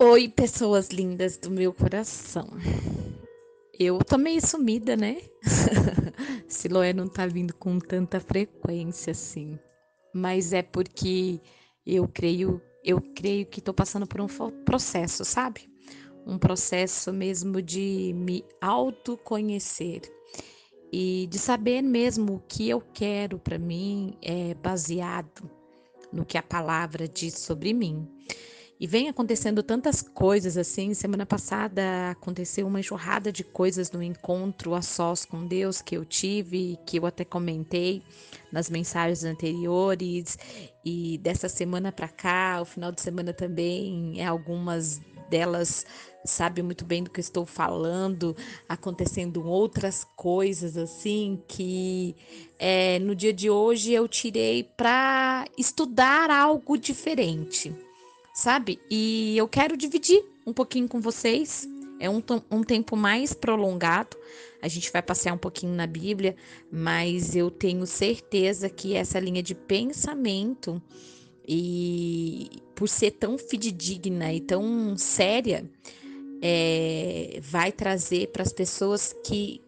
Oi, pessoas lindas do meu coração. Eu tô meio sumida, né? Siloé não tá vindo com tanta frequência assim. Mas é porque eu creio que tô passando por um processo, sabe? Um processo mesmo de me autoconhecer e de saber mesmo o que eu quero para mim, baseado no que a palavra diz sobre mim. E vem acontecendo tantas coisas assim. Semana passada aconteceu uma enxurrada de coisas no encontro a sós com Deus que eu tive, que eu até comentei nas mensagens anteriores. E dessa semana para cá, o final de semana também, algumas delas sabem muito bem do que eu estou falando, acontecendo outras coisas assim que no dia de hoje eu tirei para estudar algo diferente, sabe? E eu quero dividir um pouquinho com vocês. É um tempo mais prolongado. A gente vai passear um pouquinho na Bíblia, mas eu tenho certeza que essa linha de pensamento, e por ser tão fidedigna e tão séria, vai trazer para as pessoas que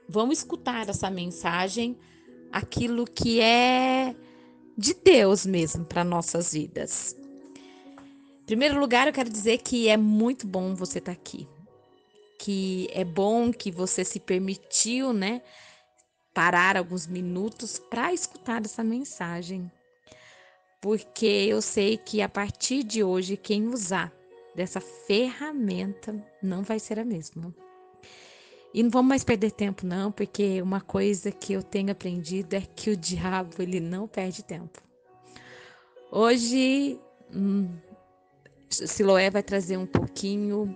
vão escutar essa mensagem aquilo que é de Deus mesmo para nossas vidas. Em primeiro lugar, eu quero dizer que é muito bom você estar aqui, que é bom que você se permitiu, né, parar alguns minutos para escutar essa mensagem, porque eu sei que a partir de hoje quem usar dessa ferramenta não vai ser a mesma. E não vamos mais perder tempo não, porque uma coisa que eu tenho aprendido é que o diabo ele não perde tempo. Hoje, Siloé vai trazer um pouquinho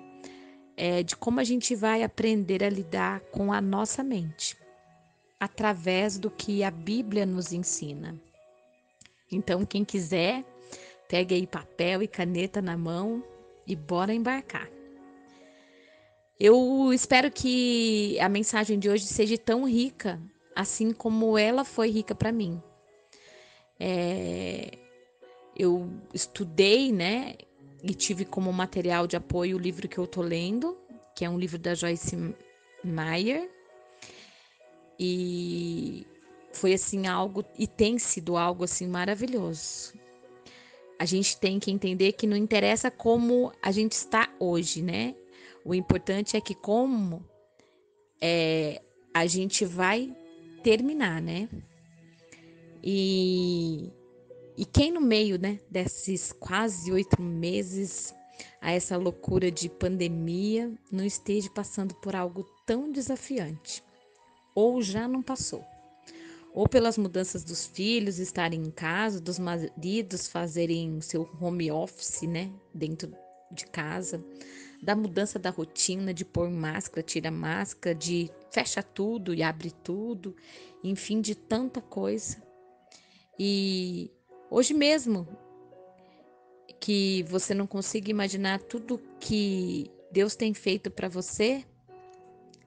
de como a gente vai aprender a lidar com a nossa mente, através do que a Bíblia nos ensina. Então, quem quiser, pegue aí papel e caneta na mão e bora embarcar. Eu espero que a mensagem de hoje seja tão rica, assim como ela foi rica para mim. Eu estudei, né, e tive como material de apoio o livro que eu tô lendo, que é um livro da Joyce Meyer. E foi assim algo, e tem sido algo assim maravilhoso. A gente tem que entender que não interessa como a gente está hoje, né? O importante é que como a gente vai terminar, né? E, e quem no meio, né, desses quase 8 meses, a essa loucura de pandemia, não esteja passando por algo tão desafiante, ou já não passou. Ou pelas mudanças dos filhos estarem em casa, dos maridos fazerem seu home office, né, dentro de casa, da mudança da rotina, de pôr máscara, tira máscara, de fecha tudo e abre tudo, enfim, de tanta coisa. E hoje mesmo, que você não consiga imaginar tudo que Deus tem feito para você,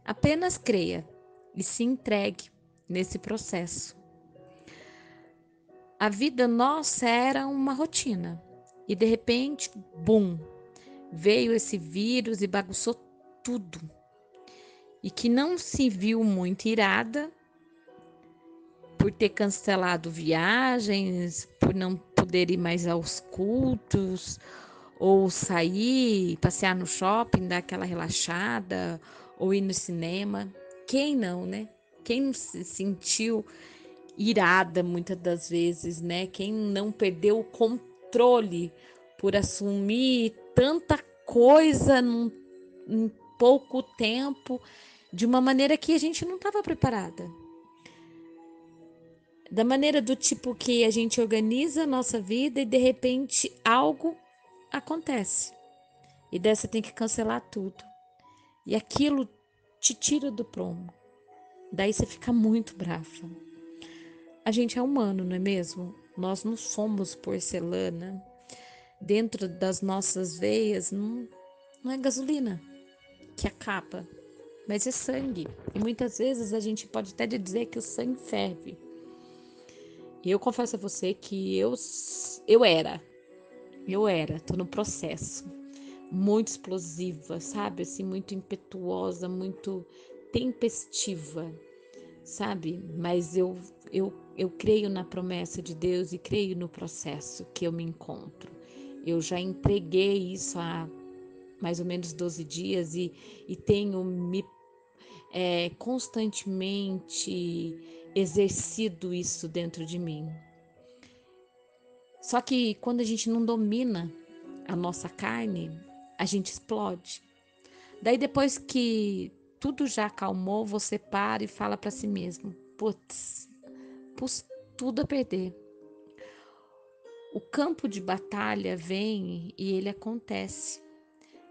apenas creia e se entregue nesse processo. A vida nossa era uma rotina e de repente, bum, veio esse vírus e bagunçou tudo. E que não se viu muito irada por ter cancelado viagens, por não poder ir mais aos cultos, ou sair, passear no shopping, dar aquela relaxada, ou ir no cinema. Quem não, né? Quem não se sentiu irada muitas das vezes, né? Quem não perdeu o controle por assumir tanta coisa em pouco tempo, de uma maneira que a gente não estava preparada. Da maneira do tipo que a gente organiza a nossa vida e de repente algo acontece. E daí você tem que cancelar tudo. E aquilo te tira do prumo. Daí você fica muito brava. A gente é humano, não é mesmo? Nós não somos porcelana. Dentro das nossas veias não é gasolina que acaba, mas é sangue. E muitas vezes a gente pode até dizer que o sangue ferve. E eu confesso a você que eu era, tô no processo. muito explosiva, sabe? Assim, muito impetuosa, muito tempestiva, sabe? Mas eu creio na promessa de Deus e creio no processo que eu me encontro. Eu já entreguei isso há mais ou menos 12 dias e tenho me constantemente exercido isso dentro de mim. Só que quando a gente não domina a nossa carne, a gente explode. Daí depois que tudo já acalmou, você para e fala para si mesmo: putz, pus tudo a perder. O campo de batalha vem e ele acontece.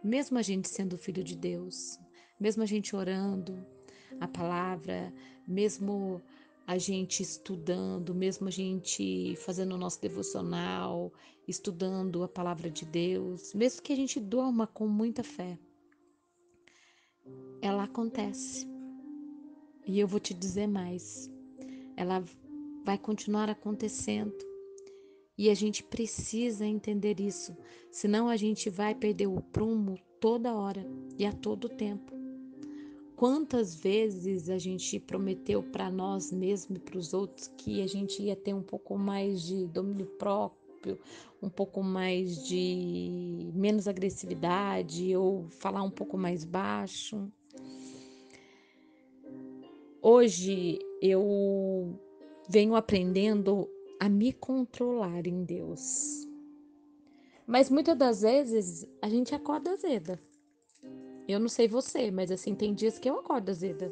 Mesmo a gente sendo filho de Deus, mesmo a gente orando a palavra, mesmo a gente estudando, mesmo a gente fazendo o nosso devocional, estudando a palavra de Deus, mesmo que a gente durma com muita fé, ela acontece. E eu vou te dizer mais, ela vai continuar acontecendo. E a gente precisa entender isso, senão a gente vai perder o prumo toda hora e a todo tempo. Quantas vezes a gente prometeu para nós mesmos e para os outros que a gente ia ter um pouco mais de domínio próprio, um pouco mais de menos agressividade ou falar um pouco mais baixo. Hoje eu venho aprendendo a me controlar em Deus. Mas muitas das vezes a gente acorda azeda. Eu não sei você, mas assim, tem dias que eu acordo azeda.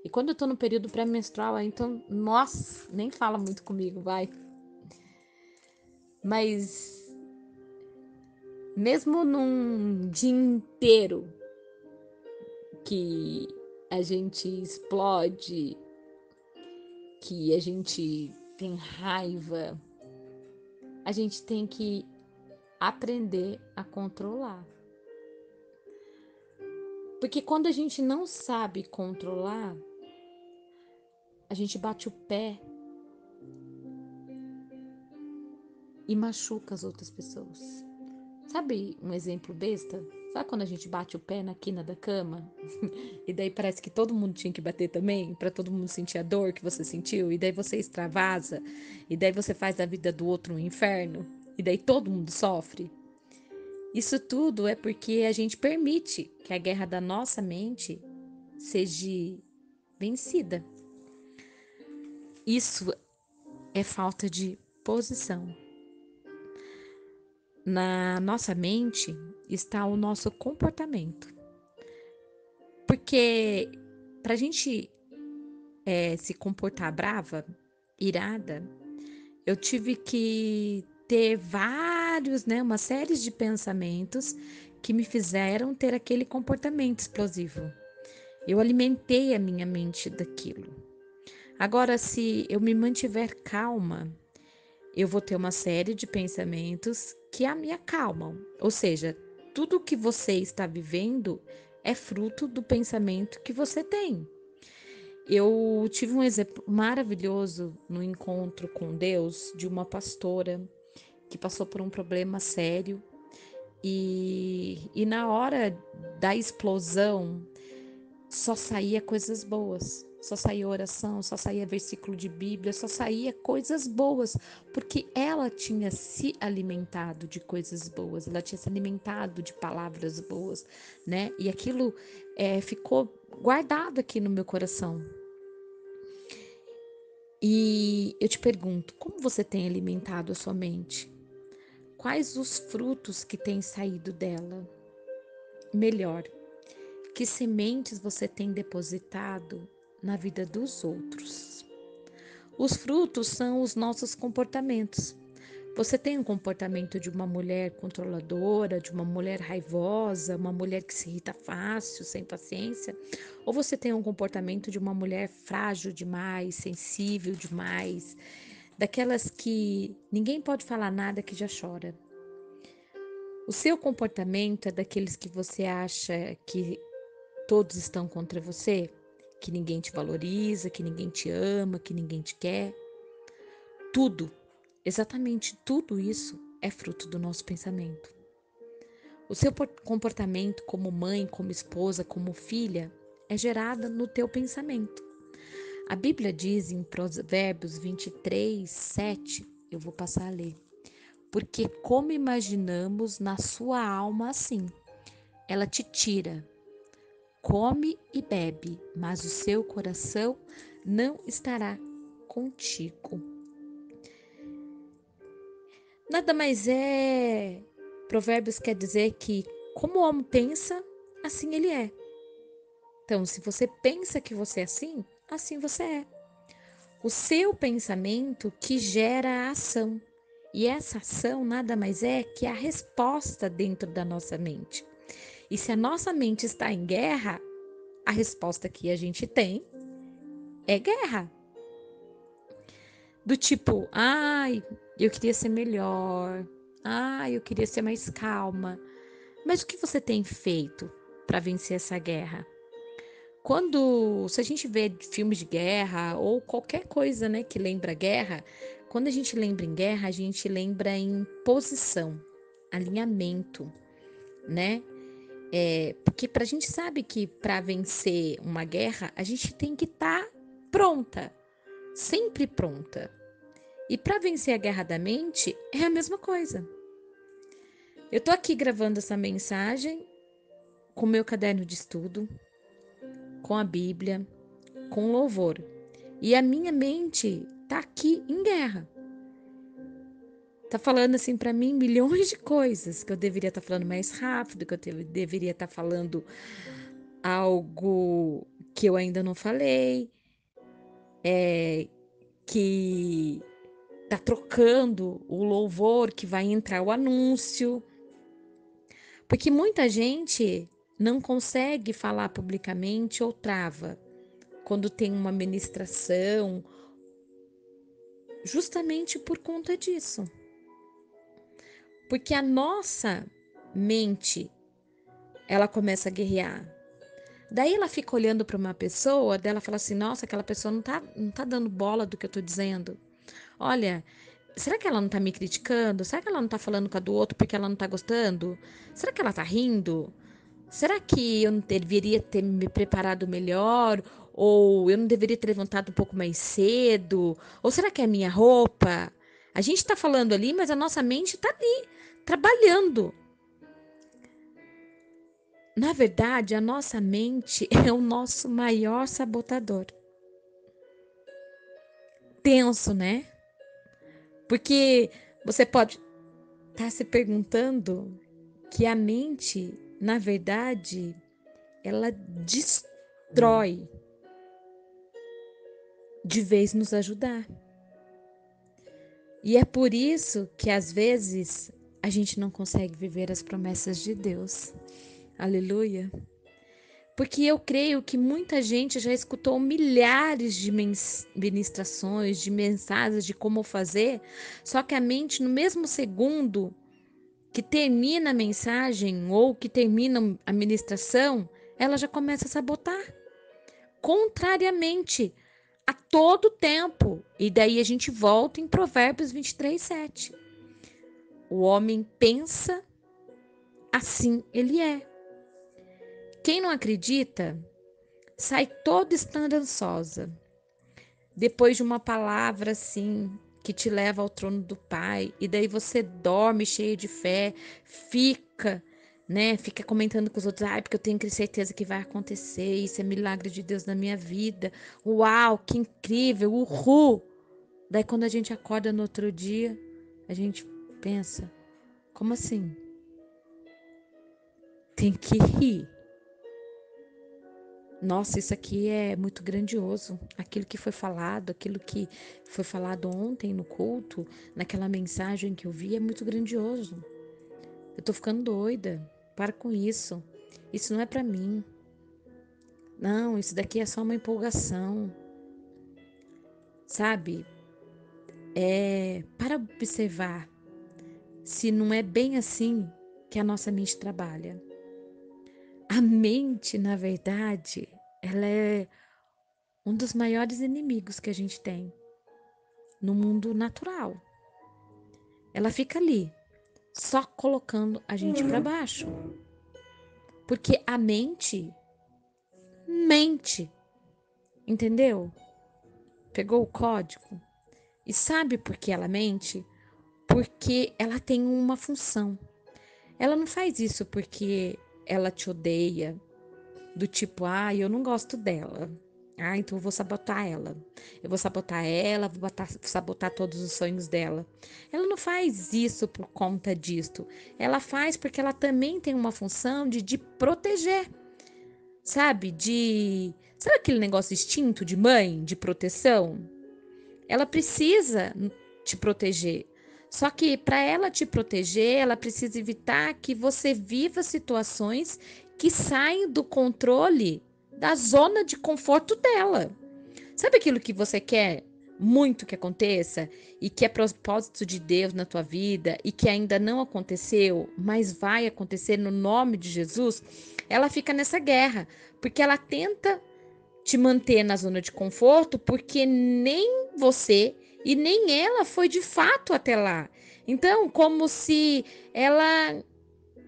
E quando eu tô no período pré-menstrual, aí então, nossa, nem fala muito comigo, vai. Mas mesmo num dia inteiro que a gente explode, que a gente tem raiva, a gente tem que aprender a controlar. Porque quando a gente não sabe controlar, a gente bate o pé e machuca as outras pessoas. Sabe um exemplo besta? Sabe quando a gente bate o pé na quina da cama? E daí parece que todo mundo tinha que bater também, para todo mundo sentir a dor que você sentiu, e daí você extravasa, e daí você faz da vida do outro um inferno, e daí todo mundo sofre. Isso tudo é porque a gente permite que a guerra da nossa mente seja vencida. Isso é falta de posição. Na nossa mente está o nosso comportamento. Porque para a gente se comportar brava, irada, eu tive que ter vários, né, uma série de pensamentos que me fizeram ter aquele comportamento explosivo. Eu alimentei a minha mente daquilo. Agora, se eu me mantiver calma, eu vou ter uma série de pensamentos que a me acalmam. Ou seja, tudo que você está vivendo é fruto do pensamento que você tem. Eu tive um exemplo maravilhoso no encontro com Deus de uma pastora que passou por um problema sério e na hora da explosão só saía coisas boas, só saía oração, só saía versículo de Bíblia, só saía coisas boas, porque ela tinha se alimentado de coisas boas, ela tinha se alimentado de palavras boas, né? E aquilo ficou guardado aqui no meu coração. E eu te pergunto, como você tem alimentado a sua mente? Quais os frutos que têm saído dela? Melhor, que sementes você tem depositado na vida dos outros? Os frutos são os nossos comportamentos. Você tem um comportamento de uma mulher controladora, de uma mulher raivosa, uma mulher que se irrita fácil, sem paciência? Ou você tem um comportamento de uma mulher frágil demais, sensível demais, daquelas que ninguém pode falar nada que já chora? O seu comportamento é daqueles que você acha que todos estão contra você? Que ninguém te valoriza, que ninguém te ama, que ninguém te quer? Tudo, exatamente tudo isso é fruto do nosso pensamento. O seu comportamento como mãe, como esposa, como filha é gerado no teu pensamento. A Bíblia diz em Provérbios 23:7, eu vou passar a ler. Porque como imaginamos na sua alma assim, ela te tira, come e bebe, mas o seu coração não estará contigo. Nada mais é. Provérbios quer dizer que como o homem pensa, assim ele é. Então, se você pensa que você é assim, assim você é. O seu pensamento que gera a ação. E essa ação nada mais é que a resposta dentro da nossa mente. E se a nossa mente está em guerra, a resposta que a gente tem é guerra. Do tipo, ai, eu queria ser melhor. Ai, eu queria ser mais calma. Mas o que você tem feito para vencer essa guerra? Se a gente vê filmes de guerra ou qualquer coisa, né, que lembra guerra, quando a gente lembra em guerra, a gente lembra em posição, alinhamento, né? Porque a gente sabe que para vencer uma guerra, a gente tem que estar pronta, sempre pronta. E para vencer a guerra da mente, é a mesma coisa. Eu tô aqui gravando essa mensagem com meu caderno de estudo, com a Bíblia, com louvor. E a minha mente tá aqui em guerra. Tá falando assim para mim milhões de coisas que eu deveria estar falando mais rápido, que eu deveria estar falando algo que eu ainda não falei, que tá trocando o louvor, que vai entrar o anúncio. Porque muita gente não consegue falar publicamente ou trava quando tem uma ministração, justamente por conta disso. Porque a nossa mente, ela começa a guerrear. Daí ela fica olhando para uma pessoa, dela fala assim: nossa, aquela pessoa não tá dando bola do que eu tô dizendo. Olha, será que ela não tá me criticando? Será que ela não tá falando com a do outro porque ela não tá gostando? Será que ela tá rindo? Será que eu não deveria ter me preparado melhor? Ou eu não deveria ter levantado um pouco mais cedo? Ou será que é a minha roupa? A gente tá falando ali, mas a nossa mente tá ali, trabalhando. Na verdade, a nossa mente é o nosso maior sabotador. Tenso, né? Porque você pode estar se perguntando que a mente, na verdade, ela destrói de vez nos ajudar. E é por isso que às vezes a gente não consegue viver as promessas de Deus. Aleluia. Porque eu creio que muita gente já escutou milhares de ministrações, de mensagens de como fazer, só que a mente, no mesmo segundo que termina a mensagem ou que termina a ministração, ela já começa a sabotar. Contrariamente a todo tempo. E daí a gente volta em Provérbios 23:7. O homem pensa, assim ele é. Quem não acredita sai toda esperançosa depois de uma palavra assim que te leva ao trono do Pai, e daí você dorme cheio de fé, fica, né, fica comentando com os outros, porque eu tenho certeza que vai acontecer, isso é milagre de Deus na minha vida. Uau, que incrível, uhul. Daí quando a gente acorda no outro dia, a gente pensa, como assim? Tem que rir. Nossa, isso aqui é muito grandioso. Aquilo que foi falado ontem no culto, naquela mensagem que eu vi, é muito grandioso. Eu tô ficando doida. Para com isso. Isso não é pra mim. Não, isso daqui é só uma empolgação. Sabe? Para observar se não é bem assim que a nossa mente trabalha. A mente, na verdade, ela é um dos maiores inimigos que a gente tem no mundo natural. Ela fica ali, só colocando a gente para baixo. Porque a mente mente, entendeu? Pegou o código? E sabe por que ela mente? Porque ela tem uma função. Ela não faz isso porque ela te odeia, do tipo, eu não gosto dela. Então eu vou sabotar ela. Eu vou sabotar ela, vou sabotar todos os sonhos dela. Ela não faz isso por conta disto. Ela faz porque ela também tem uma função de proteger, sabe? Sabe aquele negócio instinto de mãe, de proteção? Ela precisa te proteger. Só que para ela te proteger, ela precisa evitar que você viva situações que saem do controle da zona de conforto dela. Sabe aquilo que você quer muito que aconteça e que é propósito de Deus na tua vida e que ainda não aconteceu, mas vai acontecer no nome de Jesus? Ela fica nessa guerra, porque ela tenta te manter na zona de conforto, porque nem você e nem ela foi de fato até lá. Então, como se ela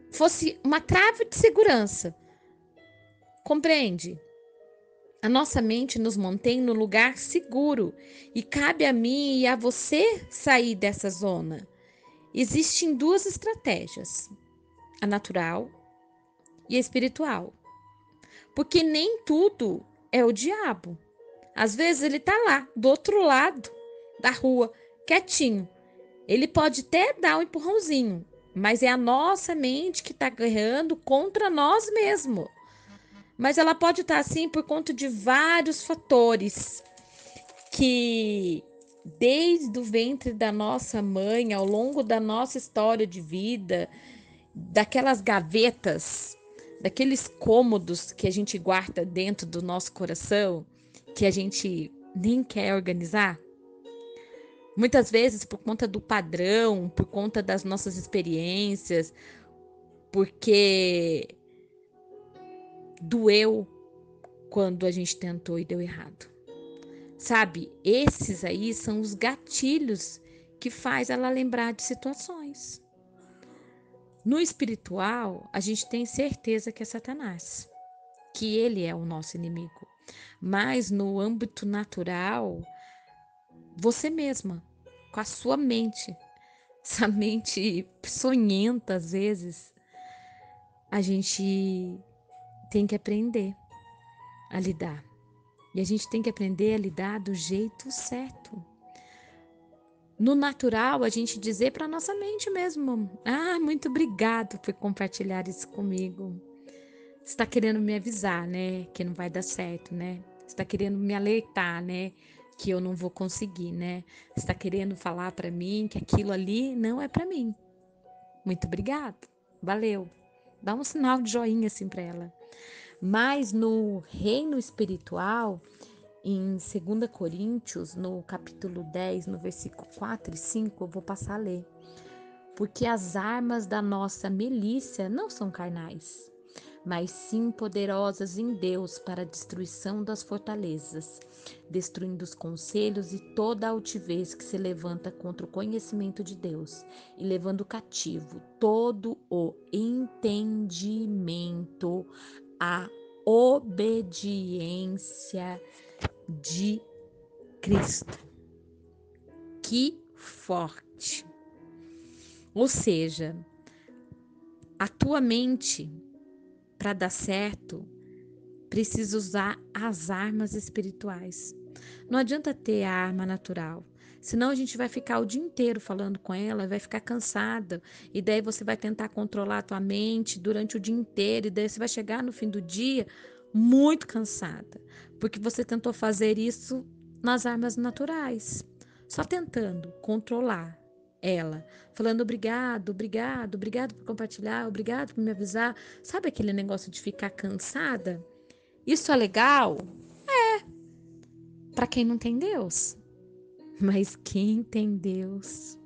fosse uma trave de segurança. Compreende? A nossa mente nos mantém no lugar seguro e cabe a mim e a você sair dessa zona. Existem duas estratégias: a natural e a espiritual. Porque nem tudo é o diabo. Às vezes ele tá lá, do outro lado da rua, quietinho. Ele pode até dar um empurrãozinho, mas é a nossa mente que está guerreando contra nós mesmos. Mas ela pode estar assim por conta de vários fatores que, desde o ventre da nossa mãe, ao longo da nossa história de vida, daquelas gavetas, daqueles cômodos que a gente guarda dentro do nosso coração, que a gente nem quer organizar. Muitas vezes por conta do padrão, por conta das nossas experiências, porque doeu quando a gente tentou e deu errado. Sabe, esses aí são os gatilhos que faz ela lembrar de situações. No espiritual, a gente tem certeza que é Satanás, que ele é o nosso inimigo. Mas no âmbito natural, você mesma, com a sua mente, essa mente sonhenta às vezes, a gente tem que aprender a lidar. E a gente tem que aprender a lidar do jeito certo. No natural, a gente dizer para nossa mente mesmo: muito obrigado por compartilhar isso comigo. Você está querendo me avisar, né? Que não vai dar certo, né? Você está querendo me alertar, né? Que eu não vou conseguir, né? Você está querendo falar para mim que aquilo ali não é para mim. Muito obrigado. Valeu. Dá um sinal de joinha assim para ela. Mas no reino espiritual, em 2 Coríntios, no capítulo 10, no versículo 4 e 5, eu vou passar a ler. Porque as armas da nossa milícia não são carnais, mas sim poderosas em Deus para a destruição das fortalezas, destruindo os conselhos e toda a altivez que se levanta contra o conhecimento de Deus, e levando cativo todo o entendimento à obediência de Cristo. Que forte! Ou seja, a tua mente, para dar certo, precisa usar as armas espirituais. Não adianta ter a arma natural, senão a gente vai ficar o dia inteiro falando com ela, vai ficar cansada, e daí você vai tentar controlar a tua mente durante o dia inteiro, e daí você vai chegar no fim do dia muito cansada, porque você tentou fazer isso nas armas naturais, só tentando controlar ela, falando obrigado, obrigado, obrigado por compartilhar, obrigado por me avisar. Sabe aquele negócio de ficar cansada? Isso é legal para quem não tem Deus. Mas quem tem Deus,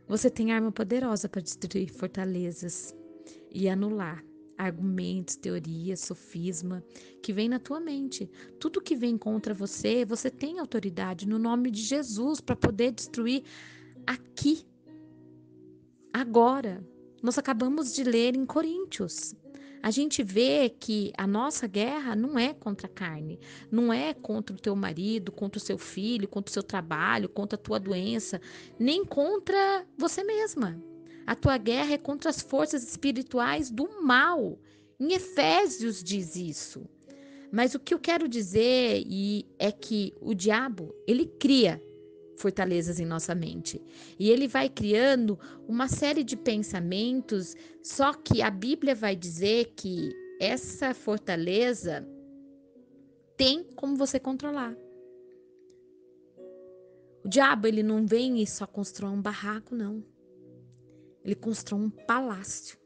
você tem arma poderosa para destruir fortalezas e anular argumentos, teorias, sofisma que vem na tua mente. Tudo que vem contra você, você tem autoridade no nome de Jesus para poder destruir aqui, agora. Nós acabamos de ler em Coríntios. A gente vê que a nossa guerra não é contra a carne, não é contra o teu marido, contra o seu filho, contra o seu trabalho, contra a tua doença, nem contra você mesma. A tua guerra é contra as forças espirituais do mal. Em Efésios diz isso. Mas o que eu quero dizer é que o diabo, ele cria fortalezas em nossa mente. E ele vai criando uma série de pensamentos, só que a Bíblia vai dizer que essa fortaleza tem como você controlar. O diabo, ele não vem e só constrói um barraco, não. Ele constrói um palácio,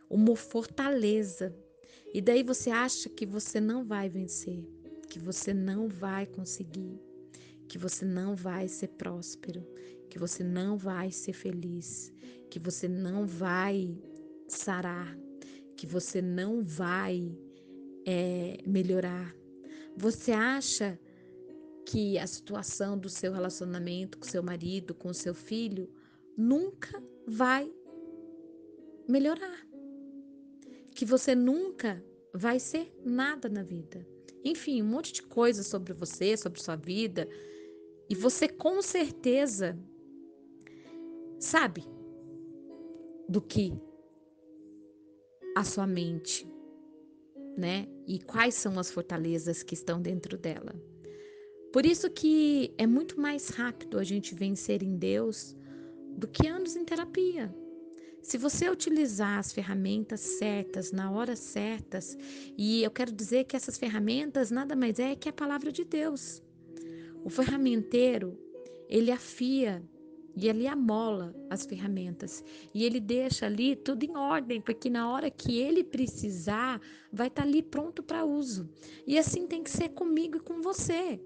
uma fortaleza. E daí você acha que você não vai vencer, que você não vai conseguir, que você não vai ser próspero, que você não vai ser feliz, que você não vai sarar, que você não vai melhorar. Você acha que a situação do seu relacionamento com seu marido, com seu filho, nunca vai melhorar, que você nunca vai ser nada na vida. Enfim, um monte de coisas sobre você, sobre sua vida, e você com certeza sabe do que a sua mente, né? E quais são as fortalezas que estão dentro dela. Por isso que é muito mais rápido a gente vencer em Deus do que anos em terapia. Se você utilizar as ferramentas certas, na hora certas, e eu quero dizer que essas ferramentas nada mais é que a palavra de Deus. O ferramenteiro, ele afia e ele amola as ferramentas. E ele deixa ali tudo em ordem, porque na hora que ele precisar, vai estar ali pronto para uso. E assim tem que ser comigo e com você.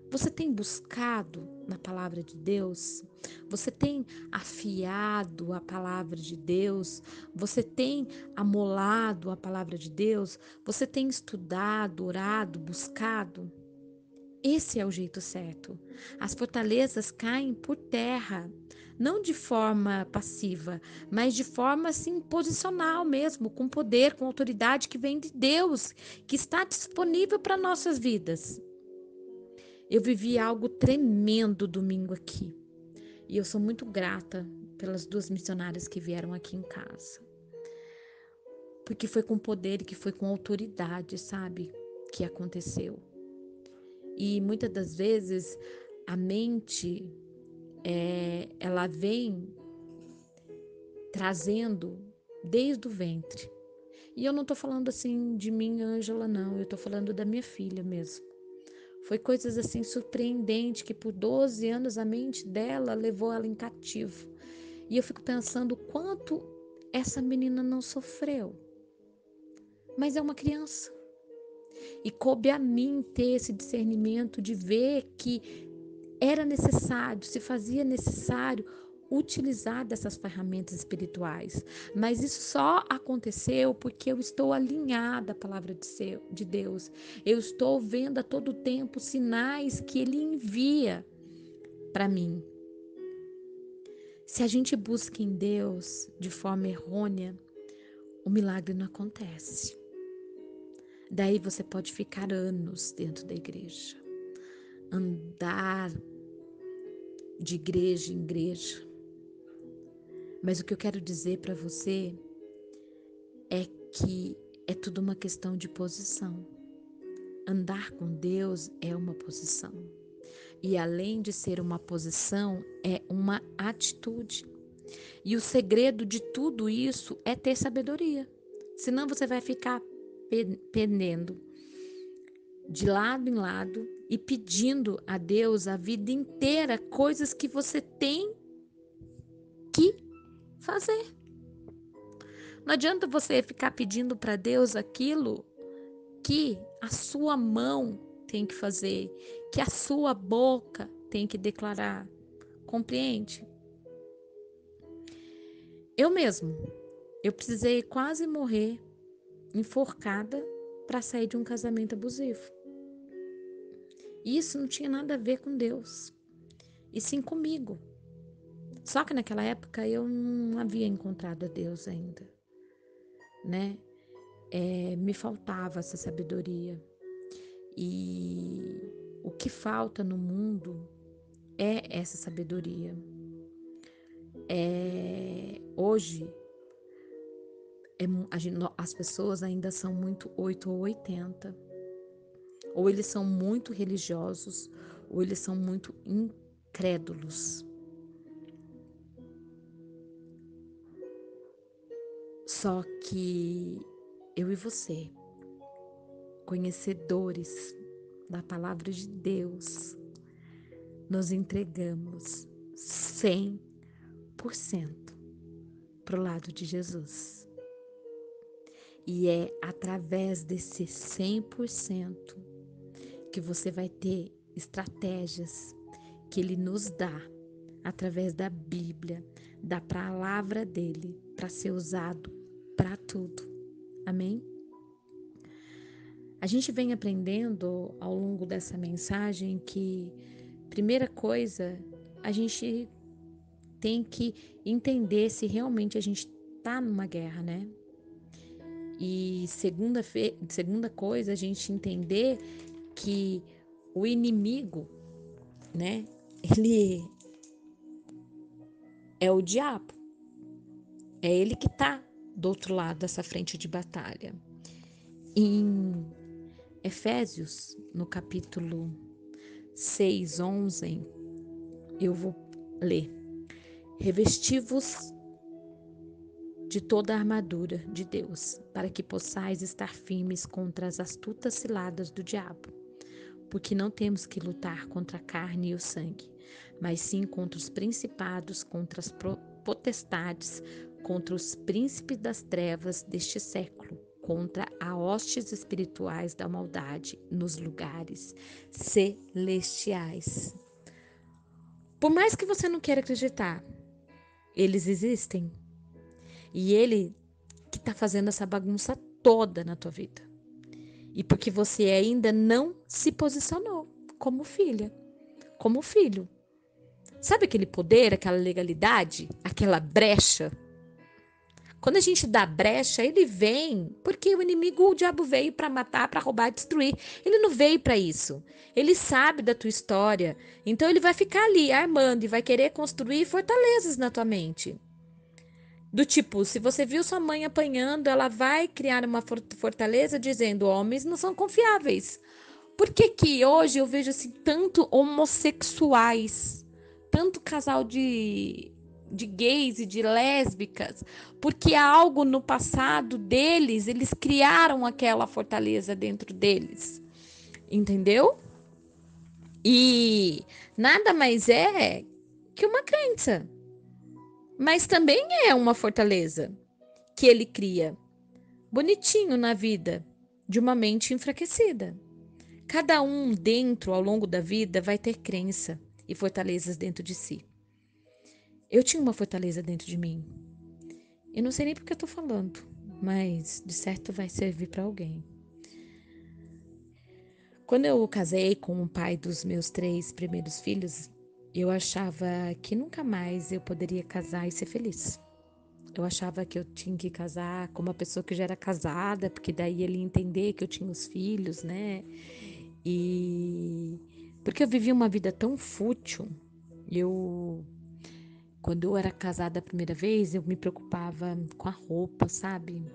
Você tem buscado na palavra de Deus? Você tem afiado a palavra de Deus? Você tem amolado a palavra de Deus? Você tem estudado, orado, buscado? Esse é o jeito certo. As fortalezas caem por terra, não de forma passiva, mas de forma assim posicional mesmo, com poder, com autoridade que vem de Deus, que está disponível para nossas vidas. Eu vivi algo tremendo domingo aqui. E eu sou muito grata pelas duas missionárias que vieram aqui em casa. Porque foi com poder e que foi com autoridade, sabe? Que aconteceu. E muitas das vezes a mente, ela vem trazendo desde o ventre. E eu não tô falando assim de mim, Ângela, não. Eu tô falando da minha filha mesmo. Foi coisas assim surpreendentes que por 12 anos a mente dela levou ela em cativo. E eu fico pensando o quanto essa menina não sofreu. Mas é uma criança. E coube a mim ter esse discernimento de ver que era necessário, se fazia necessário utilizar dessas ferramentas espirituais. Mas isso só aconteceu porque eu estou alinhada à palavra de Deus. Eu estou vendo a todo tempo sinais que Ele envia para mim. Se a gente busca em Deus de forma errônea, o milagre não acontece. Daí você pode ficar anos dentro da igreja, andar de igreja em igreja. Mas o que eu quero dizer para você é que é tudo uma questão de posição. Andar com Deus é uma posição. E além de ser uma posição, é uma atitude. E o segredo de tudo isso é ter sabedoria. Senão você vai ficar pendendo de lado em lado e pedindo a Deus a vida inteira coisas que você tem que fazer. Não adianta você ficar pedindo para Deus aquilo que a sua mão tem que fazer, que a sua boca tem que declarar. Compreende? Eu precisei quase morrer enforcada para sair de um casamento abusivo. Isso não tinha nada a ver com Deus, e sim comigo. Só que naquela época eu não havia encontrado a Deus ainda, né? Me faltava essa sabedoria. E o que falta no mundo é essa sabedoria. Hoje, as pessoas ainda são muito 8 ou 80. Ou eles são muito religiosos, ou eles são muito incrédulos. Só que eu e você, conhecedores da palavra de Deus, nos entregamos 100% para o lado de Jesus. E é através desse 100% que você vai ter estratégias que Ele nos dá através da Bíblia, da palavra dele, para ser usado para tudo. Amém? A gente vem aprendendo ao longo dessa mensagem que, primeira coisa, a gente tem que entender se realmente a gente está numa guerra, né? E segunda coisa, a gente entender que o inimigo, né? Ele é o diabo. É ele que está do outro lado dessa frente de batalha. Em Efésios, no capítulo 6:11, eu vou ler: revesti-vos de toda a armadura de Deus, para que possais estar firmes contra as astutas ciladas do diabo. Porque não temos que lutar contra a carne e o sangue, mas sim contra os principados, contra as potestades, contra os príncipes das trevas deste século, contra as hostes espirituais da maldade nos lugares celestiais. Por mais que você não queira acreditar, eles existem. E ele que está fazendo essa bagunça toda na tua vida. E porque você ainda não se posicionou como filha, como filho. Sabe aquele poder, aquela legalidade, aquela brecha? Quando a gente dá brecha, ele vem, porque o inimigo, o diabo veio para matar, para roubar, destruir. Ele não veio para isso. Ele sabe da tua história, então ele vai ficar ali armando e vai querer construir fortalezas na tua mente. Do tipo, se você viu sua mãe apanhando, ela vai criar uma fortaleza dizendo: homens não são confiáveis. Por que que hoje eu vejo assim tanto homossexuais, tanto casal de gays e de lésbicas? Porque há algo no passado deles, eles criaram aquela fortaleza dentro deles, entendeu? E nada mais é que uma crença, mas também é uma fortaleza que ele cria, bonitinho na vida de uma mente enfraquecida. Cada um dentro, ao longo da vida, vai ter crença e fortalezas dentro de si. Eu tinha uma fortaleza dentro de mim. Eu não sei nem porque eu tô falando, mas de certo vai servir para alguém. Quando eu casei com o pai dos meus 3 primeiros filhos, eu achava que nunca mais eu poderia casar e ser feliz. Eu achava que eu tinha que casar com uma pessoa que já era casada, porque daí ele ia entender que eu tinha os filhos, né? E porque eu vivia uma vida tão fútil, quando eu era casada a primeira vez, eu me preocupava com a roupa, sabe?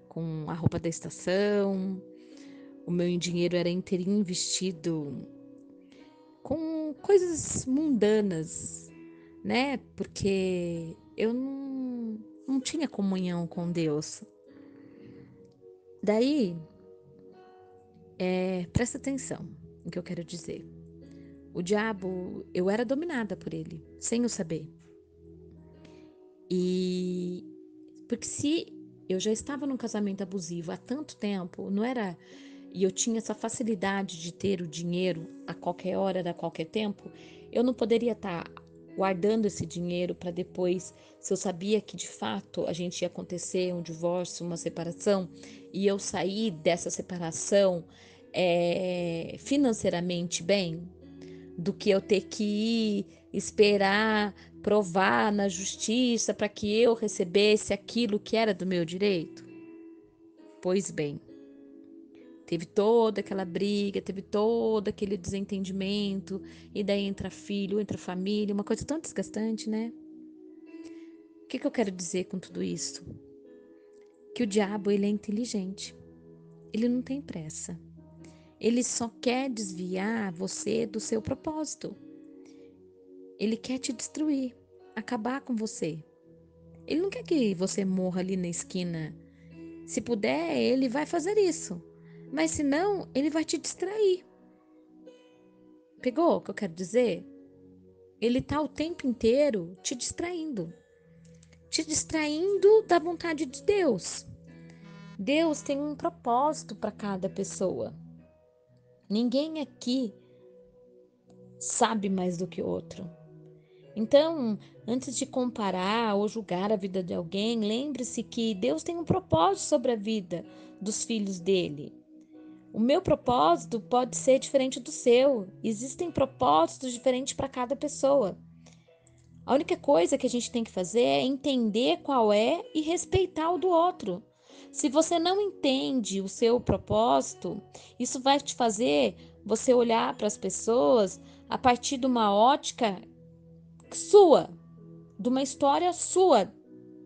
Com a roupa da estação. O meu dinheiro era inteirinho investido com coisas mundanas, né? Porque eu não tinha comunhão com Deus. Daí, presta atenção no que eu quero dizer. O diabo, eu era dominada por ele, sem eu saber. E porque se eu já estava num casamento abusivo há tanto tempo, não era, e eu tinha essa facilidade de ter o dinheiro a qualquer hora, a qualquer tempo, eu não poderia estar guardando esse dinheiro para depois, se eu sabia que de fato a gente ia acontecer um divórcio, uma separação, e eu sair dessa separação financeiramente bem, do que eu ter que ir esperar provar na justiça para que eu recebesse aquilo que era do meu direito? Pois bem, teve toda aquela briga, teve todo aquele desentendimento, e daí entra filho, entra família, uma coisa tão desgastante, né? O que eu quero dizer com tudo isso? Que o diabo, ele é inteligente, ele não tem pressa, ele só quer desviar você do seu propósito, ele quer te destruir, acabar com você. Ele não quer que você morra ali na esquina. Se puder, ele vai fazer isso. Mas se não, ele vai te distrair. Pegou o que eu quero dizer? Ele tá o tempo inteiro te distraindo. Te distraindo da vontade de Deus. Deus tem um propósito para cada pessoa. Ninguém aqui sabe mais do que o outro. Então, antes de comparar ou julgar a vida de alguém, lembre-se que Deus tem um propósito sobre a vida dos filhos dele. O meu propósito pode ser diferente do seu. Existem propósitos diferentes para cada pessoa. A única coisa que a gente tem que fazer é entender qual é e respeitar o do outro. Se você não entende o seu propósito, isso vai te fazer você olhar para as pessoas a partir de uma ótica sua, de uma história sua,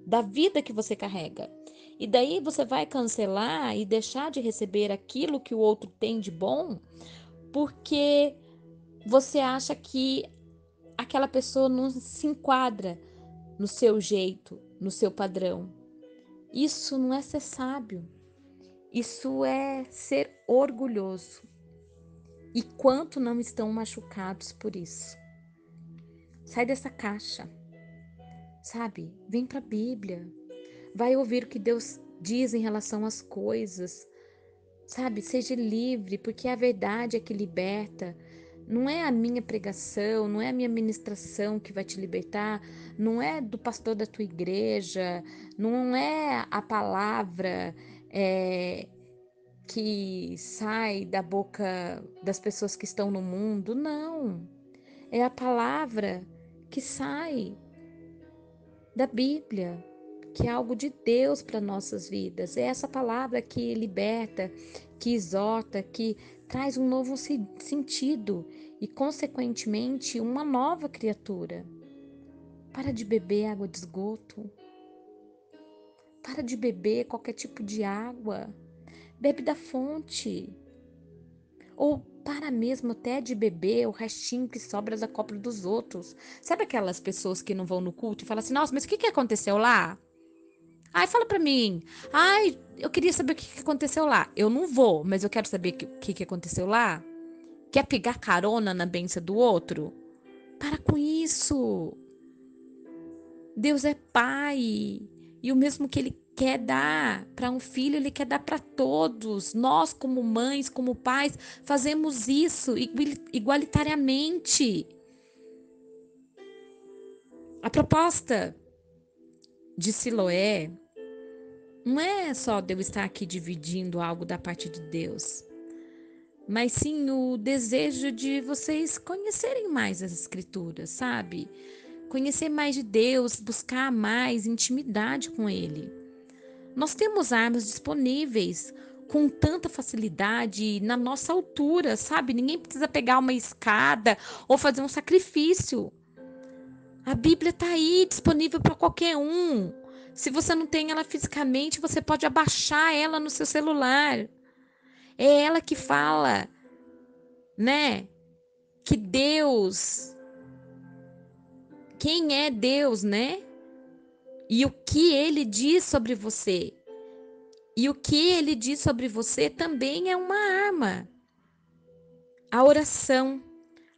da vida que você carrega. E daí você vai cancelar e deixar de receber aquilo que o outro tem de bom, porque você acha que aquela pessoa não se enquadra no seu jeito, no seu padrão. Isso não é ser sábio, isso é ser orgulhoso. E quanto não estão machucados por isso? Sai dessa caixa, sabe? Vem para a Bíblia, vai ouvir o que Deus diz em relação às coisas, sabe? Seja livre, porque a verdade é que liberta. Não é a minha pregação, não é a minha ministração que vai te libertar, não é do pastor da tua igreja, não é a palavra que sai da boca das pessoas que estão no mundo, não. É a palavra que sai da Bíblia, que é algo de Deus para nossas vidas. É essa palavra que liberta, que exorta, que traz um novo sentido e, consequentemente, uma nova criatura. Para de beber água de esgoto. Para de beber qualquer tipo de água. Bebe da fonte. Ou para mesmo até de beber o restinho que sobra da copa dos outros. Sabe aquelas pessoas que não vão no culto e falam assim: nossa, mas o que aconteceu lá? Ai, fala pra mim. Ai, eu queria saber o que aconteceu lá. Eu não vou, mas eu quero saber o que aconteceu lá. Quer pegar carona na bênção do outro? Para com isso. Deus é pai. E o mesmo que ele quer dar para um filho, ele quer dar para todos. Nós, como mães, como pais, fazemos isso igualitariamente. A proposta de Siloé não é só Deus estar aqui dividindo algo da parte de Deus, mas sim o desejo de vocês conhecerem mais as Escrituras, sabe? Conhecer mais de Deus, buscar mais intimidade com Ele. Nós temos armas disponíveis com tanta facilidade na nossa altura, sabe? Ninguém precisa pegar uma escada ou fazer um sacrifício. A Bíblia está aí disponível para qualquer um. Se você não tem ela fisicamente, você pode abaixar ela no seu celular. É ela que fala, né? Que Deus, quem é Deus, né? E o que ele diz sobre você. E o que ele diz sobre você também é uma arma. A oração.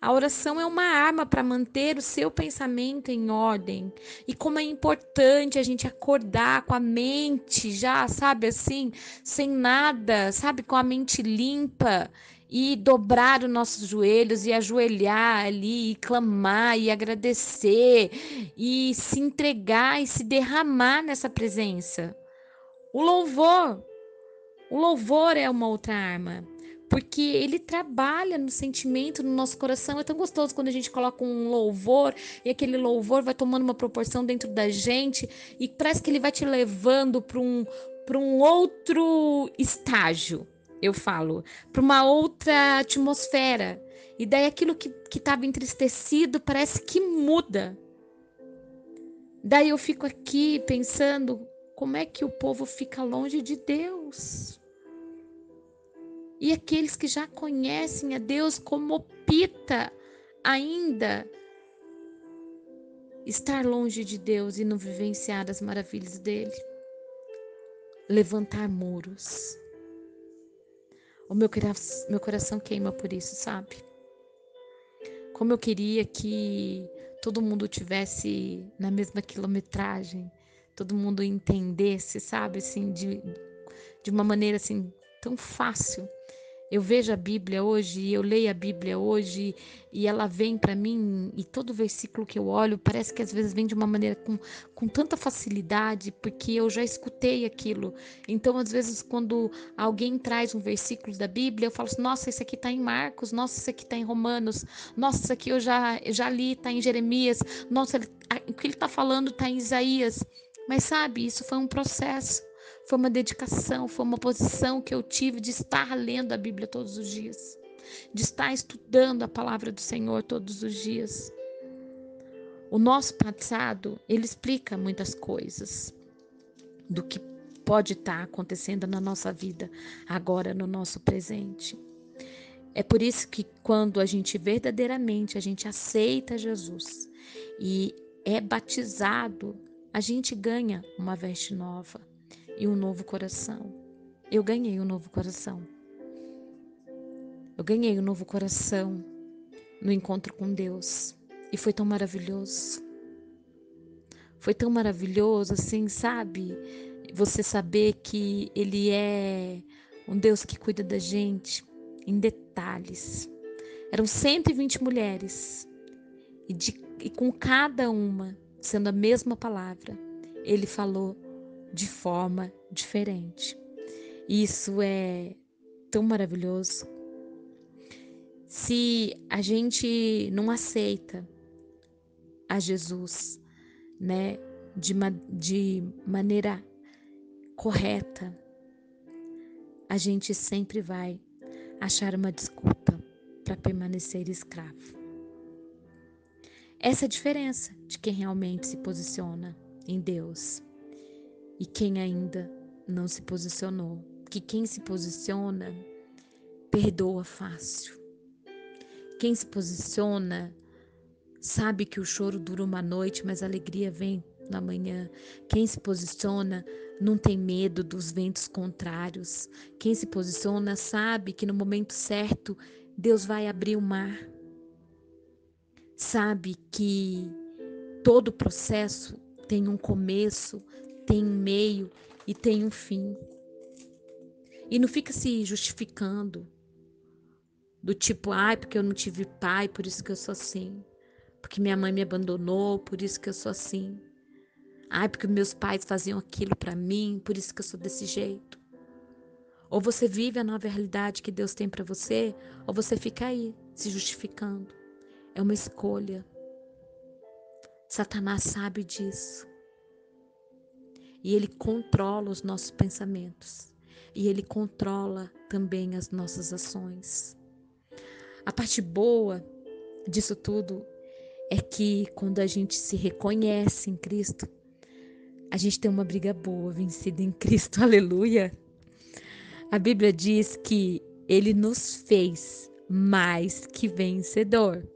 A oração é uma arma para manter o seu pensamento em ordem. E como é importante a gente acordar com a mente já, sabe assim, sem nada, sabe, com a mente limpa. E dobrar os nossos joelhos e ajoelhar ali, e clamar e agradecer, e se entregar e se derramar nessa presença. O louvor é uma outra arma. porque ele trabalha no sentimento, no nosso coração. É tão gostoso quando a gente coloca um louvor e aquele louvor vai tomando uma proporção dentro da gente e parece que ele vai te levando para um outro estágio, eu falo, para uma outra atmosfera. E daí aquilo que estava entristecido parece que muda. Daí eu fico aqui pensando como é que o povo fica longe de Deus. E aqueles que já conhecem a Deus, como opta ainda estar longe de Deus e não vivenciar as maravilhas dele? Levantar muros. Meu coração queima por isso, sabe? Como eu queria que todo mundo tivesse na mesma quilometragem, todo mundo entendesse, sabe, assim, de uma maneira assim tão fácil. Eu vejo a Bíblia hoje, eu leio a Bíblia hoje e ela vem para mim e todo versículo que eu olho parece que às vezes vem de uma maneira com tanta facilidade, porque eu já escutei aquilo. Então, às vezes, quando alguém traz um versículo da Bíblia, eu falo assim, nossa, esse aqui está em Marcos, nossa, esse aqui está em Romanos, nossa, isso aqui eu já li, está em Jeremias, nossa, o que ele está falando está em Isaías. Mas sabe, isso foi um processo. Foi uma dedicação, foi uma posição que eu tive de estar lendo a Bíblia todos os dias, de estar estudando a palavra do Senhor todos os dias. O nosso passado, ele explica muitas coisas do que pode estar acontecendo na nossa vida agora, no nosso presente. É por isso que quando a gente verdadeiramente, a gente aceita Jesus e é batizado, a gente ganha uma veste nova e um novo coração. Eu ganhei um novo coração. Eu ganhei um novo coração no encontro com Deus. E foi tão maravilhoso. Foi tão maravilhoso, assim, sabe? Você saber que Ele é um Deus que cuida da gente em detalhes. Eram 120 mulheres. E com cada uma, sendo a mesma palavra, Ele falou de forma diferente. Isso é tão maravilhoso. Se a gente não aceita a Jesus, né, de maneira correta, a gente sempre vai achar uma desculpa para permanecer escravo. Essa é a diferença de quem realmente se posiciona em Deus e quem ainda não se posicionou. Que quem se posiciona perdoa fácil. Quem se posiciona sabe que o choro dura uma noite, mas a alegria vem na manhã. Quem se posiciona não tem medo dos ventos contrários. Quem se posiciona sabe que no momento certo Deus vai abrir o mar. Sabe que todo processo tem um começo, tem um meio e tem um fim. E não fica se justificando do tipo, porque eu não tive pai, por isso que eu sou assim. Porque minha mãe me abandonou, por isso que eu sou assim. Porque meus pais faziam aquilo para mim, por isso que eu sou desse jeito. Ou você vive a nova realidade que Deus tem para você, ou você fica aí, se justificando. É uma escolha. Satanás sabe disso. E ele controla os nossos pensamentos. E ele controla também as nossas ações. A parte boa disso tudo é que quando a gente se reconhece em Cristo, a gente tem uma briga boa, vencida em Cristo, aleluia. A Bíblia diz que Ele nos fez mais que vencedor.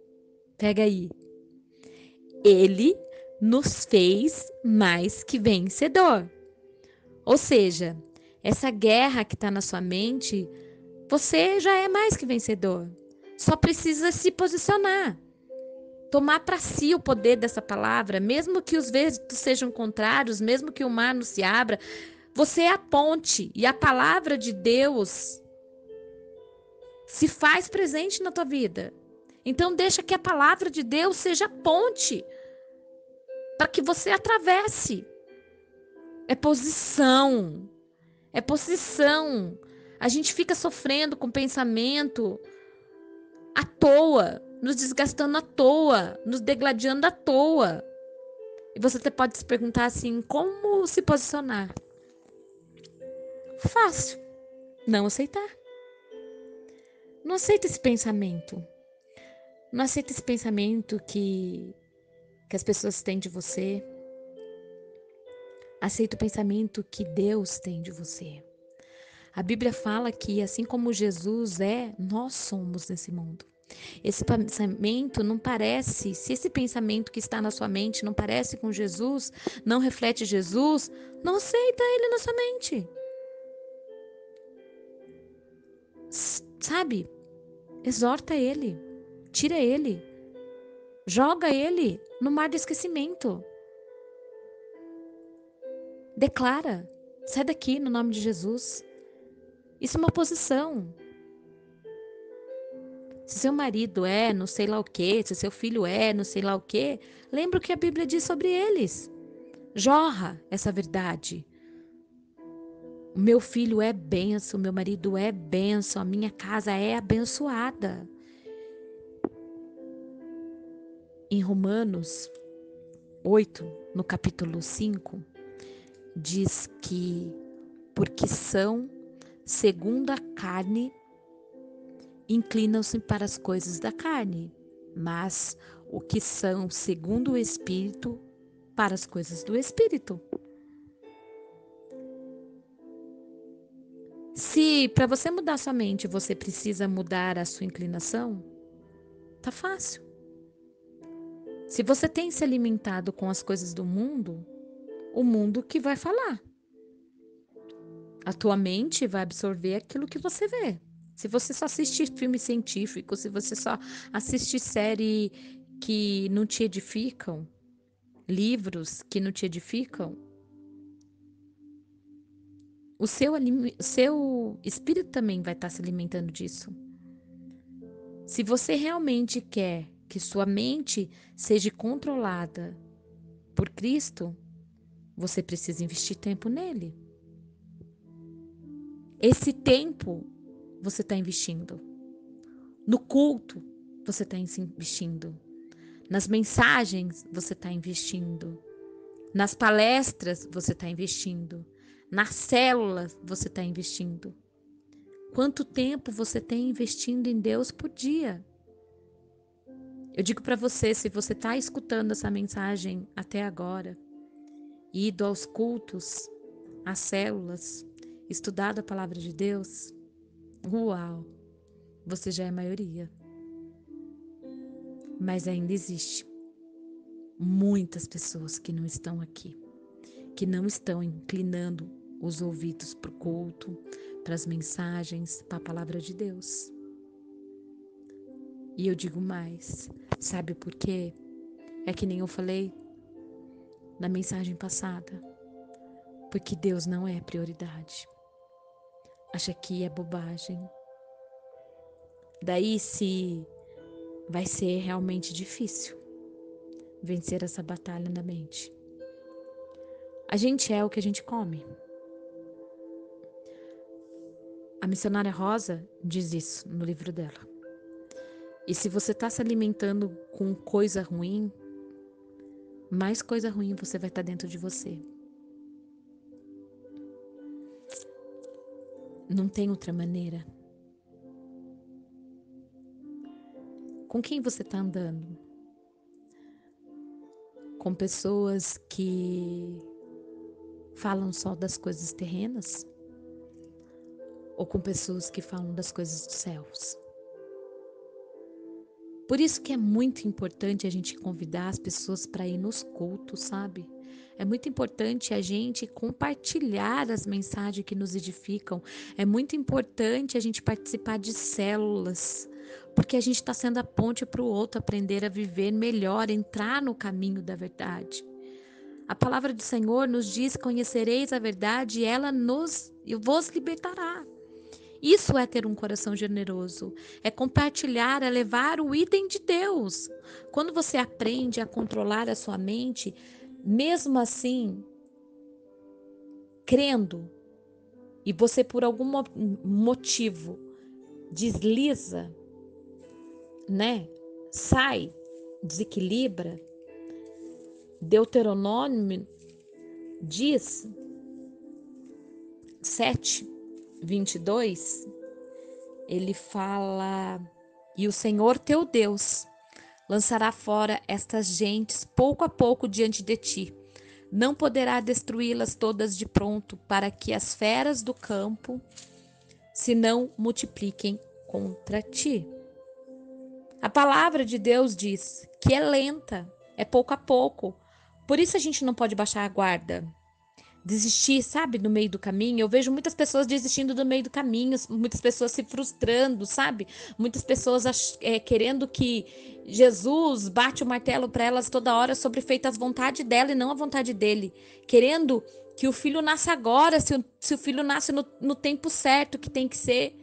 Pega aí. Ele nos fez mais que vencedor. Ou seja, essa guerra que está na sua mente, você já é mais que vencedor. Só precisa se posicionar. Tomar para si o poder dessa palavra, mesmo que os ventos sejam contrários, mesmo que o mar não se abra, você é a ponte e a palavra de Deus se faz presente na tua vida. Então deixa que a palavra de Deus seja a ponte para que você atravesse. É posição. É posição. A gente fica sofrendo com pensamento à toa, nos desgastando à toa, nos degladiando à toa. E você até pode se perguntar assim, como se posicionar? Fácil, não aceitar. Não aceita esse pensamento. Não aceita esse pensamento que as pessoas têm de você. Aceita o pensamento que Deus tem de você. A Bíblia fala que assim como Jesus é, nós somos nesse mundo. Esse pensamento não parece, se esse pensamento que está na sua mente não parece com Jesus, não reflete Jesus, não aceita ele na sua mente. Sabe? Exorta ele, tira ele, joga ele no mar do esquecimento. Declara, sai daqui no nome de Jesus. Isso é uma posição. Se seu marido é não sei lá o quê, se seu filho é não sei lá o quê, lembra o que a Bíblia diz sobre eles. Jorra essa verdade. O meu filho é bênção, meu marido é bênção, a minha casa é abençoada. Em Romanos 8, no capítulo 5, diz que porque são segundo a carne, inclinam-se para as coisas da carne, mas o que são segundo o Espírito, para as coisas do Espírito. Se para você mudar sua mente, você precisa mudar a sua inclinação, tá fácil. Se você tem se alimentado com as coisas do mundo, o mundo que vai falar. A tua mente vai absorver aquilo que você vê. Se você só assiste filme científico, se você só assiste série que não te edificam, livros que não te edificam, o seu espírito também vai estar se alimentando disso. Se você realmente quer que sua mente seja controlada por Cristo, você precisa investir tempo nele. Esse tempo você está investindo. No culto, você está investindo. Nas mensagens, você está investindo. Nas palestras, você está investindo. Nas células, você está investindo. Quanto tempo você tem investindo em Deus por dia? Eu digo para você, se você está escutando essa mensagem até agora, ido aos cultos, às células, estudado a palavra de Deus, uau, você já é maioria. Mas ainda existe muitas pessoas que não estão aqui, que não estão inclinando os ouvidos para o culto, para as mensagens, para a palavra de Deus. E eu digo mais, sabe por quê? É que nem eu falei na mensagem passada, porque Deus não é prioridade. Acha que é bobagem. Daí se vai ser realmente difícil vencer essa batalha na mente. A gente é o que a gente come. A missionária Rosa diz isso no livro dela. E se você está se alimentando com coisa ruim, mais coisa ruim você vai estar dentro de você. Não tem outra maneira. Com quem você está andando? Com pessoas que falam só das coisas terrenas? Ou com pessoas que falam das coisas dos céus? Por isso que é muito importante a gente convidar as pessoas para ir nos cultos, sabe? É muito importante a gente compartilhar as mensagens que nos edificam. É muito importante a gente participar de células, porque a gente está sendo a ponte para o outro aprender a viver melhor, entrar no caminho da verdade. A palavra do Senhor nos diz: conhecereis a verdade e ela vos libertará. Isso é ter um coração generoso, é compartilhar, é levar o idem de Deus. Quando você aprende a controlar a sua mente, mesmo assim, crendo, e você por algum motivo desliza, né? Sai, desequilibra. Deuteronômio diz 7:22, ele fala: e o Senhor teu Deus lançará fora estas gentes pouco a pouco diante de ti. Não poderá destruí-las todas de pronto, para que as feras do campo se não multipliquem contra ti. A palavra de Deus diz que é lenta, é pouco a pouco. Por isso a gente não pode baixar a guarda. Desistir, sabe, no meio do caminho. Eu vejo muitas pessoas desistindo do meio do caminho, muitas pessoas se frustrando, sabe? Muitas pessoas querendo que Jesus bate o martelo para elas toda hora sobre feitas a vontade dela e não a vontade dele. Querendo que o filho nasça agora, se o filho nasce no tempo certo que tem que ser.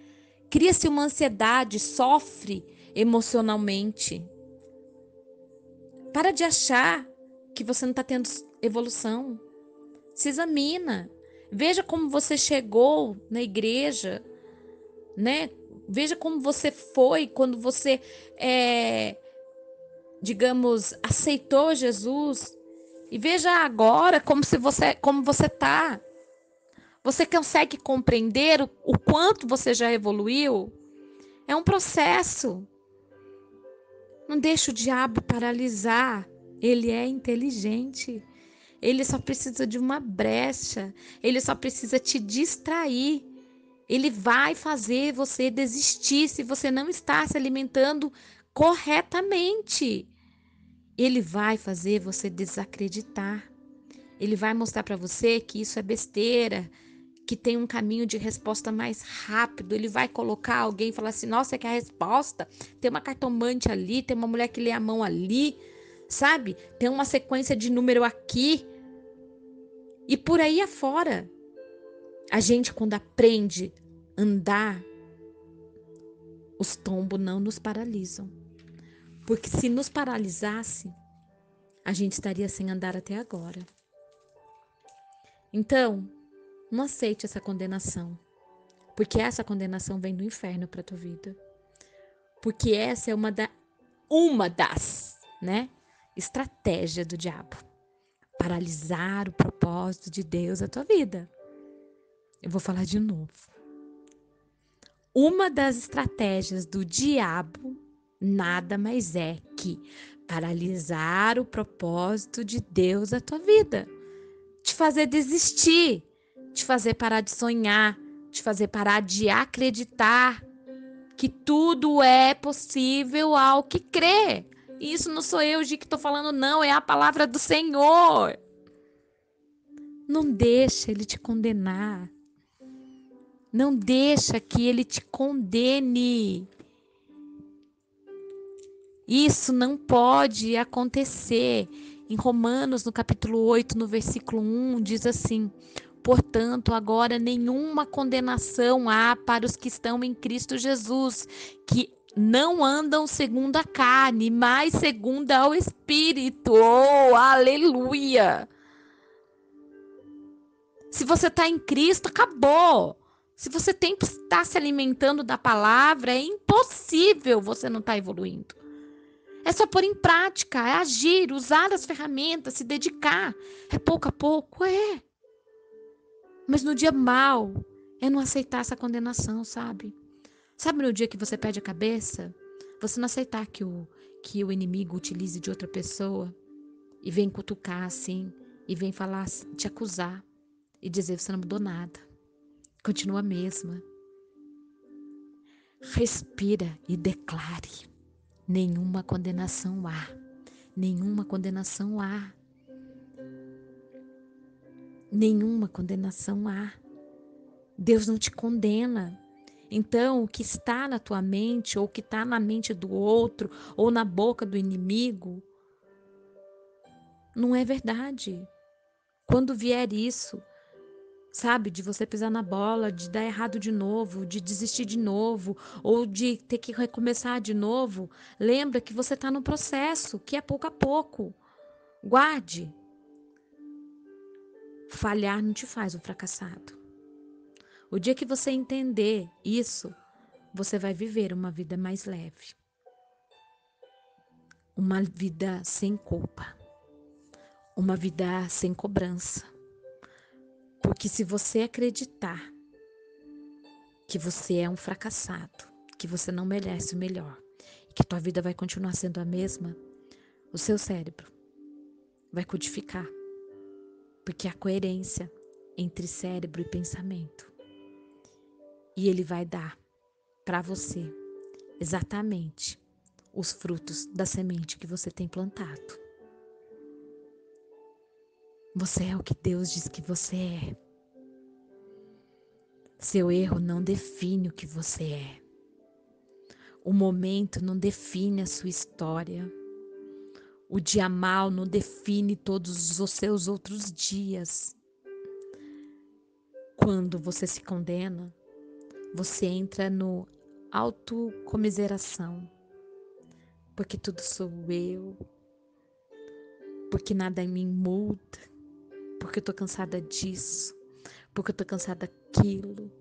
Cria-se uma ansiedade, sofre emocionalmente. Para de achar que você não está tendo evolução. Se examina. Veja como você chegou na igreja, né? Veja como você foi quando você, digamos, aceitou Jesus. E veja agora como você está. Você consegue compreender o quanto você já evoluiu? É um processo. Não deixe o diabo paralisar. Ele é inteligente. Ele só precisa de uma brecha. Ele só precisa te distrair. Ele vai fazer você desistir se você não está se alimentando corretamente. Ele vai fazer você desacreditar. Ele vai mostrar para você que isso é besteira, que tem um caminho de resposta mais rápido. Ele vai colocar alguém e falar assim: nossa, quer a resposta? Tem uma cartomante ali, tem uma mulher que lê a mão ali, sabe? Tem uma sequência de número aqui. E por aí afora. A gente, quando aprende a andar, os tombos não nos paralisam. Porque se nos paralisasse, a gente estaria sem andar até agora. Então, não aceite essa condenação. Porque essa condenação vem do inferno para a tua vida. Porque essa é uma das, né, estratégias do diabo. Paralisar o propósito de Deus na tua vida. Eu vou falar de novo. Uma das estratégias do diabo nada mais é que paralisar o propósito de Deus na tua vida. Te fazer desistir, te fazer parar de sonhar, te fazer parar de acreditar que tudo é possível ao que crê. Isso não sou eu, Gi, que estou falando, não, é a palavra do Senhor. Não deixa ele te condenar. Não deixa que ele te condene. Isso não pode acontecer. Em Romanos, no capítulo 8, no versículo 1, diz assim: portanto, agora nenhuma condenação há para os que estão em Cristo Jesus, que não andam segundo a carne, mas segundo ao Espírito. Oh, aleluia! Se você está em Cristo, acabou. Se você tem que estar se alimentando da palavra, é impossível você não estar evoluindo. É só pôr em prática, é agir, usar as ferramentas, se dedicar. É pouco a pouco, é. Mas no dia mal, é não aceitar essa condenação, sabe? Sabe no dia que você perde a cabeça? Você não aceitar que o inimigo utilize de outra pessoa e vem cutucar assim, e vem falar, te acusar e dizer você não mudou nada. Continua a mesma. Respira e declare. Nenhuma condenação há. Nenhuma condenação há. Nenhuma condenação há. Deus não te condena. Então, o que está na tua mente, ou o que está na mente do outro, ou na boca do inimigo, não é verdade. Quando vier isso, sabe, de você pisar na bola, de dar errado de novo, de desistir de novo, ou de ter que recomeçar de novo, lembra que você está no processo, que é pouco a pouco. Guarde. Falhar não te faz um fracassado. O dia que você entender isso, você vai viver uma vida mais leve, uma vida sem culpa, uma vida sem cobrança. Porque se você acreditar que você é um fracassado, que você não merece o melhor, e que tua vida vai continuar sendo a mesma, o seu cérebro vai codificar, porque há coerência entre cérebro e pensamento. E ele vai dar para você exatamente os frutos da semente que você tem plantado. Você é o que Deus diz que você é. Seu erro não define o que você é. O momento não define a sua história. O dia mal não define todos os seus outros dias. Quando você se condena, você entra no autocomiseração. Porque tudo sou eu. Porque nada em mim muda. Porque eu tô cansada disso. Porque eu tô cansada daquilo.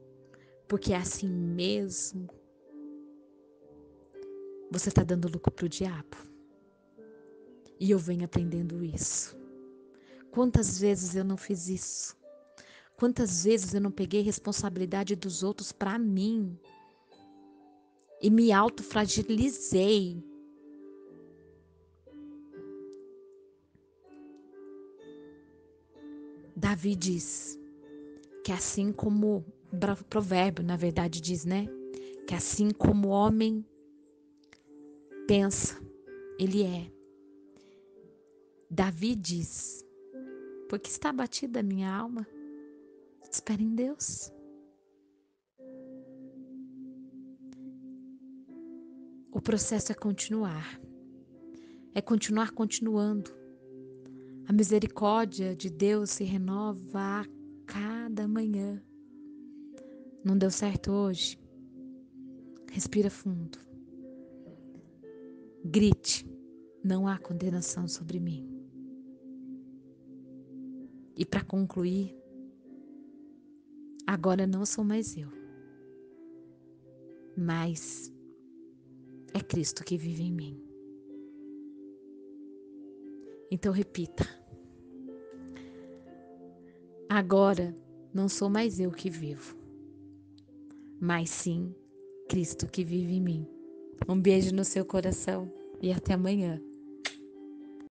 Porque é assim mesmo. Você tá dando lucro pro diabo. E eu venho aprendendo isso. Quantas vezes eu não fiz isso? Quantas vezes eu não peguei responsabilidade dos outros para mim e me autofragilizei? Davi diz que assim como o provérbio, na verdade, diz, né? Que assim como o homem pensa, ele é. Davi diz: porque está abatida a minha alma? Espera em Deus. O processo é continuar. É continuar continuando. A misericórdia de Deus se renova a cada manhã. Não deu certo hoje? Respira fundo. Grite: não há condenação sobre mim. E para concluir, agora não sou mais eu, mas é Cristo que vive em mim. Então repita: agora não sou mais eu que vivo, mas sim Cristo que vive em mim. Um beijo no seu coração e até amanhã.